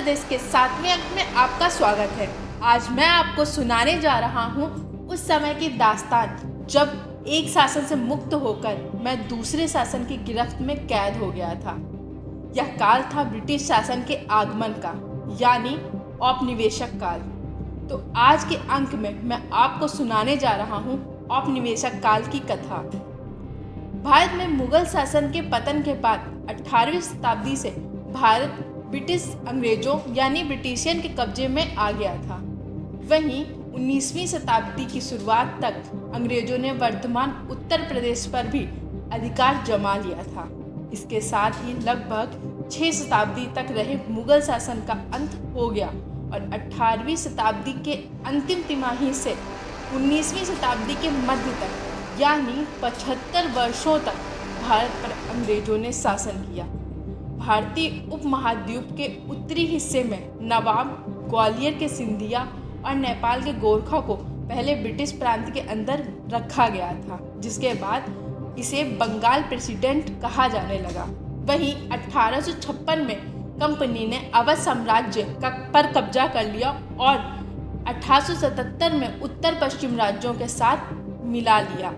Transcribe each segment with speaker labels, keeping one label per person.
Speaker 1: प्रदेश के 7वें अंक में आपका स्वागत है। आज मैं आपको सुनाने जा रहा हूँ उस समय की दास्तान जब एक शासन से मुक्त होकर मैं दूसरे शासन की गिरफ्त में कैद हो गया था। यह काल था ब्रिटिश शासन के आगमन का, यानी औपनिवेशिक काल। तो आज के अंक में मैं आपको सुनाने जा रहा हूँ औपनिवेशिक काल की कथा। भारत में मुगल शासन के पतन के बाद 18वीं शताब्दी से भारत ब्रिटिश अंग्रेजों यानी ब्रिटिशियन के कब्जे में आ गया था। वहीं 19वीं शताब्दी की शुरुआत तक अंग्रेजों ने वर्तमान उत्तर प्रदेश पर भी अधिकार जमा लिया था। इसके साथ ही लगभग 6 शताब्दी तक रहे मुगल शासन का अंत हो गया और 18वीं शताब्दी के अंतिम तिमाही से 19वीं शताब्दी के मध्य तक यानी 75 वर्षों तक भारत पर अंग्रेजों ने शासन किया। भारतीय उपमहाद्वीप के उत्तरी हिस्से में नवाब, ग्वालियर के सिंधिया और नेपाल के गोरखा को पहले ब्रिटिश प्रांत के अंदर रखा गया था, जिसके बाद इसे बंगाल प्रेसिडेंट कहा जाने लगा। वहीं 1856 में कंपनी ने अवध साम्राज्य पर कब्जा कर लिया और 1877 में उत्तर पश्चिम राज्यों के साथ मिला लिया।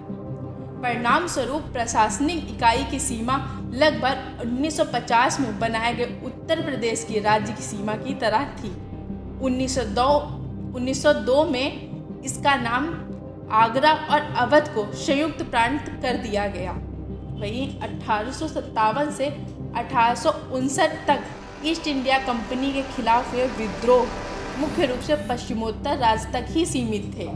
Speaker 1: परिणाम स्वरूप प्रशासनिक इकाई की सीमा लगभग 1950 में बनाए गए उत्तर प्रदेश की राज्य की सीमा की तरह थी। 1902 में इसका नाम आगरा और अवध को संयुक्त प्रांत कर दिया गया। वहीं 1857 से 1859 तक ईस्ट इंडिया कंपनी के खिलाफ हुए विद्रोह मुख्य रूप से पश्चिमोत्तर राज्य तक ही सीमित थे,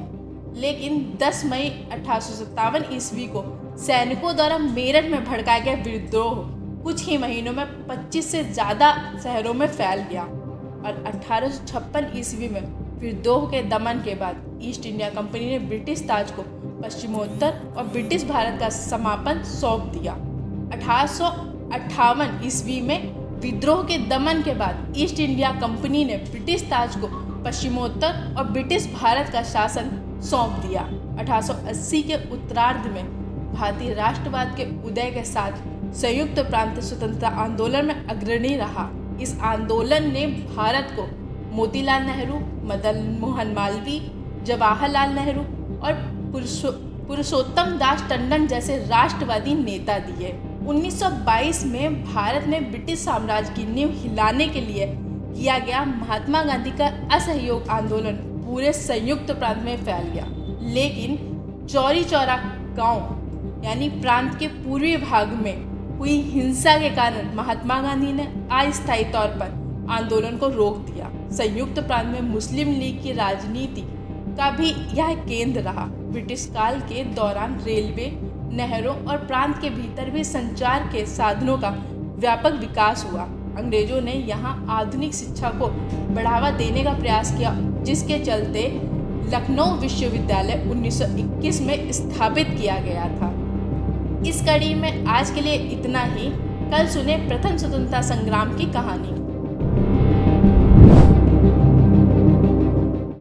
Speaker 1: लेकिन 10 मई 1857 ईस्वी को सैनिकों द्वारा मेरठ में भड़काया गया विद्रोह कुछ ही महीनों में 25 से ज़्यादा शहरों में फैल गया और 1856 ईस्वी में विद्रोह के दमन के बाद ईस्ट इंडिया कंपनी ने ब्रिटिश ताज को पश्चिमोत्तर और ब्रिटिश भारत का समापन सौंप दिया। 1858 ईस्वी में विद्रोह के दमन के बाद ईस्ट इंडिया कंपनी ने ब्रिटिश ताज को पश्चिमोत्तर और ब्रिटिश भारत का शासन सौंप दिया। 1880 के उत्तरार्ध में भारतीय राष्ट्रवाद के उदय के साथ संयुक्त प्रांत स्वतंत्रता आंदोलन में अग्रणी रहा। इस आंदोलन ने भारत को मोतीलाल नेहरू, मदन मोहन मालवीय, जवाहरलाल नेहरू और पुरुषोत्तम दास टंडन जैसे राष्ट्रवादी नेता दिए। 1922 में भारत में ब्रिटिश साम्राज्य की नींव हिलाने के लिए किया गया महात्मा गांधी का असहयोग आंदोलन पूरे संयुक्त प्रांत में फैल गया, लेकिन चौरी चौरा गांव यानी प्रांत के पूर्वी भाग में हुई हिंसा के कारण महात्मा गांधी ने अस्थायी तौर पर आंदोलन को रोक दिया। संयुक्त प्रांत में मुस्लिम लीग की राजनीति का भी यह केंद्र रहा। ब्रिटिश काल के दौरान रेलवे, नहरों और प्रांत के भीतर भी संचार के साधनों का व्यापक विकास हुआ। अंग्रेजों ने यहाँ आधुनिक शिक्षा को बढ़ावा देने का प्रयास किया, जिसके चलते लखनऊ विश्वविद्यालय 1921 में स्थापित किया गया था। इस कड़ी में आज के लिए इतना ही। कल सुने प्रथम स्वतंत्रता संग्राम की कहानी।